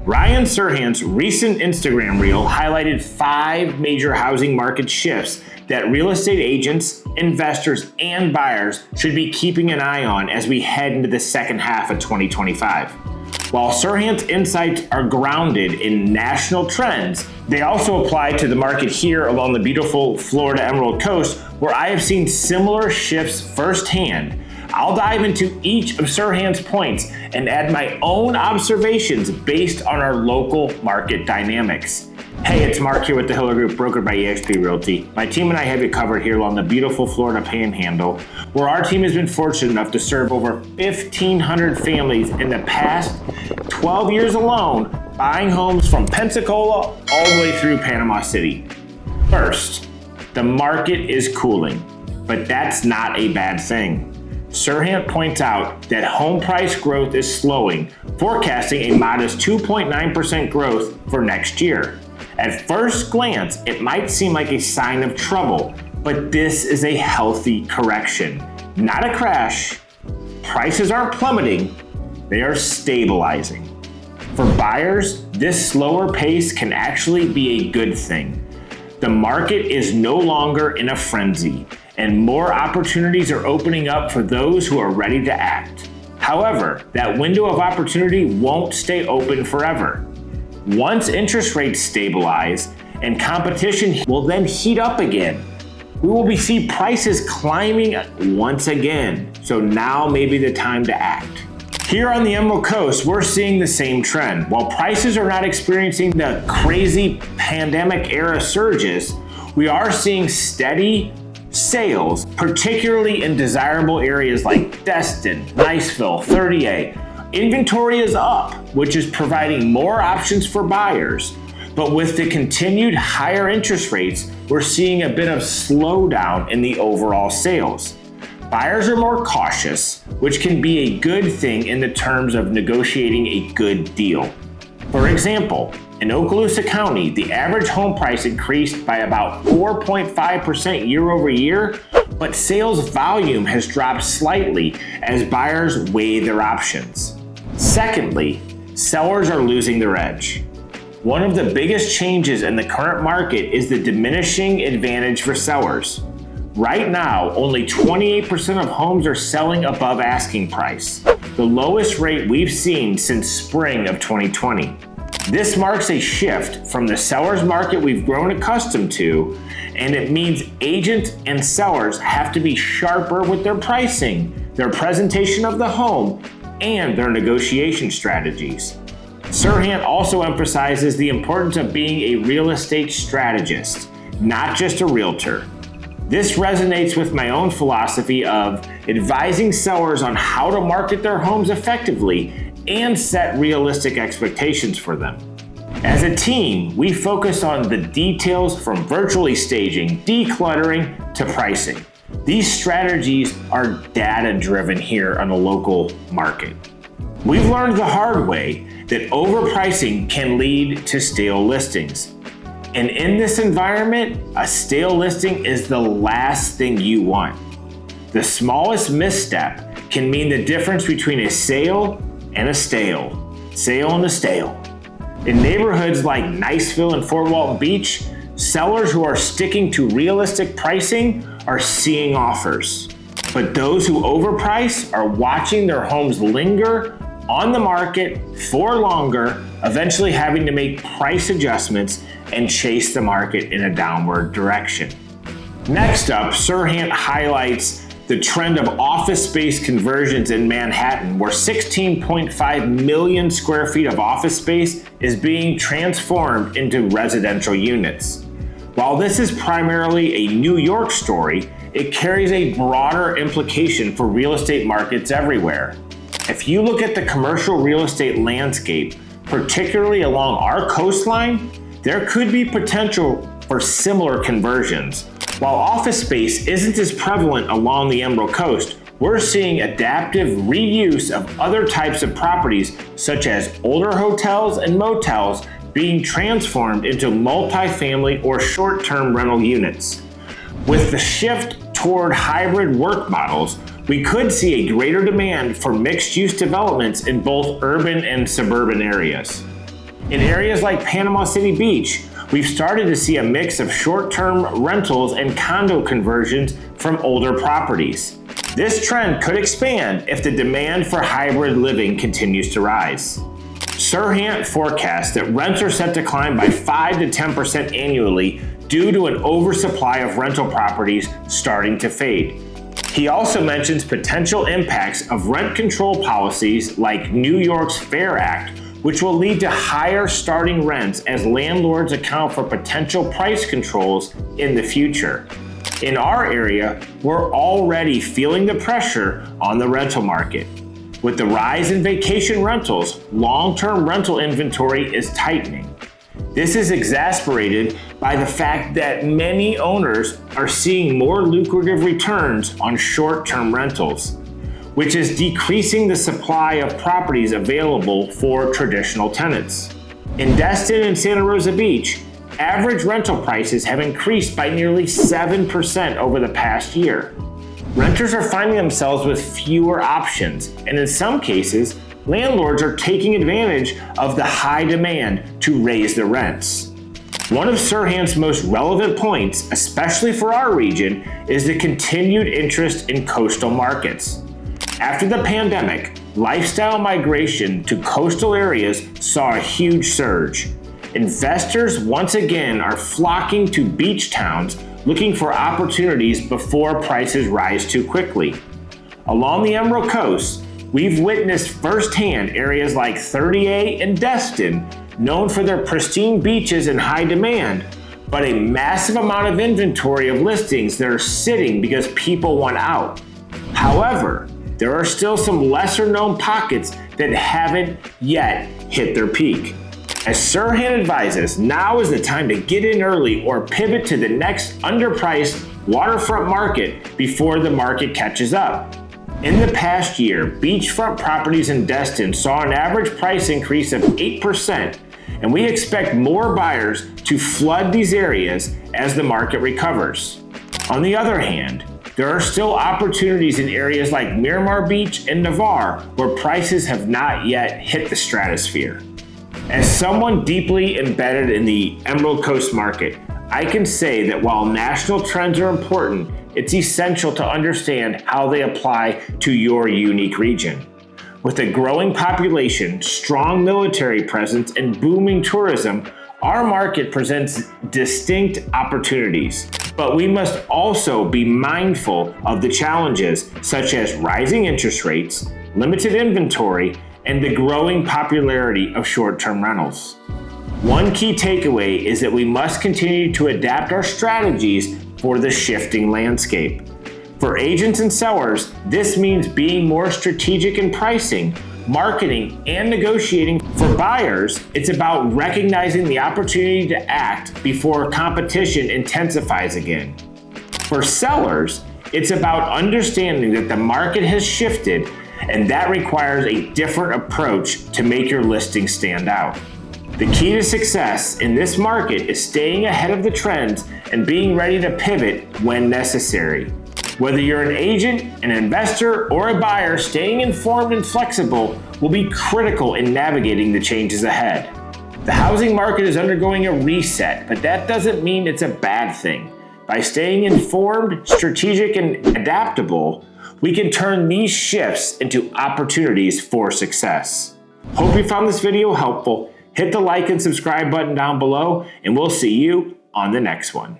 Ryan Serhant's recent Instagram reel highlighted 5 major housing market shifts that real estate agents, investors, and buyers should be keeping an eye on as we head into the second half of 2025. While Serhant's insights are grounded in national trends, they also apply to the market here along the beautiful Florida Emerald Coast, where I have seen similar shifts firsthand. I'll dive into each of Serhant's points and add my own observations based on our local market dynamics. Hey, it's Mark here with the Hiller Group, brokered by eXp Realty. My team and I have you covered here along the beautiful Florida Panhandle, where our team has been fortunate enough to serve over 1,500 families in the past 12 years alone, buying homes from Pensacola all the way through Panama City. First, the market is cooling, but that's not a bad thing. Serhant points out that home price growth is slowing, forecasting a modest 2.9% growth for next year. At first glance, it might seem like a sign of trouble, but this is a healthy correction, not a crash. Prices aren't plummeting, they are stabilizing. For buyers, this slower pace can actually be a good thing. The market is no longer in a frenzy, and more opportunities are opening up for those who are ready to act. However, that window of opportunity won't stay open forever. Once interest rates stabilize and competition will then heat up again, we will see prices climbing once again. So now may be the time to act. Here on the Emerald Coast, we're seeing the same trend. While prices are not experiencing the crazy pandemic era surges, we are seeing steady sales, particularly in desirable areas like Destin, Niceville, 30A. Inventory is up, which is providing more options for buyers. But with the continued higher interest rates, we're seeing a bit of slowdown in the overall sales. Buyers are more cautious, which can be a good thing in the terms of negotiating a good deal. For example, in Okaloosa County, the average home price increased by about 4.5% year over year, but sales volume has dropped slightly as buyers weigh their options. Secondly, sellers are losing their edge. One of the biggest changes in the current market is the diminishing advantage for sellers. Right now, only 28% of homes are selling above asking price, the lowest rate we've seen since spring of 2020. This marks a shift from the seller's market we've grown accustomed to, and it means agents and sellers have to be sharper with their pricing, their presentation of the home, and their negotiation strategies. Serhant also emphasizes the importance of being a real estate strategist, not just a realtor. This resonates with my own philosophy of advising sellers on how to market their homes effectively and set realistic expectations for them. As a team, we focus on the details from virtually staging, decluttering, to pricing. These strategies are data-driven here on the local market. We've learned the hard way that overpricing can lead to stale listings. And in this environment, a stale listing is the last thing you want. The smallest misstep can mean the difference between a sale and a stale and a stale. In neighborhoods like Niceville and Fort Walton Beach, sellers who are sticking to realistic pricing are seeing offers. But those who overprice are watching their homes linger on the market for longer, eventually having to make price adjustments and chase the market in a downward direction. Next up, Serhant highlights the trend of office space conversions in Manhattan, where 16.5 million square feet of office space is being transformed into residential units. While this is primarily a New York story, it carries a broader implication for real estate markets everywhere. If you look at the commercial real estate landscape, particularly along our coastline, there could be potential for similar conversions. While office space isn't as prevalent along the Emerald Coast, we're seeing adaptive reuse of other types of properties, such as older hotels and motels, being transformed into multifamily or short-term rental units. With the shift toward hybrid work models, we could see a greater demand for mixed-use developments in both urban and suburban areas. In areas like Panama City Beach, we've started to see a mix of short-term rentals and condo conversions from older properties. This trend could expand if the demand for hybrid living continues to rise. Serhant forecasts that rents are set to climb by 5 to 10% annually due to an oversupply of rental properties starting to fade. He also mentions potential impacts of rent control policies like New York's Fair Act, which will lead to higher starting rents as landlords account for potential price controls in the future. In our area, we're already feeling the pressure on the rental market. With the rise in vacation rentals, long-term rental inventory is tightening. This is exacerbated by the fact that many owners are seeing more lucrative returns on short-term rentals, which is decreasing the supply of properties available for traditional tenants. In Destin and Santa Rosa Beach, average rental prices have increased by nearly 7% over the past year. Renters are finding themselves with fewer options, and in some cases, landlords are taking advantage of the high demand to raise the rents. One of Serhant's most relevant points, especially for our region, is the continued interest in coastal markets. After the pandemic, lifestyle migration to coastal areas saw a huge surge. Investors once again are flocking to beach towns looking for opportunities before prices rise too quickly. Along the Emerald Coast, we've witnessed firsthand areas like 38 and Destin, known for their pristine beaches and high demand, but a massive amount of inventory of listings that are sitting because people want out. However, there are still some lesser known pockets that haven't yet hit their peak. As Serhant advises, now is the time to get in early or pivot to the next underpriced waterfront market before the market catches up. In the past year, beachfront properties in Destin saw an average price increase of 8%, and we expect more buyers to flood these areas as the market recovers. On the other hand, there are still opportunities in areas like Miramar Beach and Navarre where prices have not yet hit the stratosphere. As someone deeply embedded in the Emerald Coast market, I can say that while national trends are important, it's essential to understand how they apply to your unique region. With a growing population, strong military presence, and booming tourism, our market presents distinct opportunities. But we must also be mindful of the challenges such as rising interest rates, limited inventory, and the growing popularity of short-term rentals. One key takeaway is that we must continue to adapt our strategies for the shifting landscape. For agents and sellers, this means being more strategic in pricing, marketing, and negotiating. For buyers, it's about recognizing the opportunity to act before competition intensifies again. For sellers, it's about understanding that the market has shifted, and that requires a different approach to make your listing stand out. The key to success in this market is staying ahead of the trends and being ready to pivot when necessary. Whether you're an agent, an investor, or a buyer, staying informed and flexible will be critical in navigating the changes ahead. The housing market is undergoing a reset, but that doesn't mean it's a bad thing. By staying informed, strategic, and adaptable, we can turn these shifts into opportunities for success. Hope you found this video helpful. Hit the like and subscribe button down below, and we'll see you on the next one.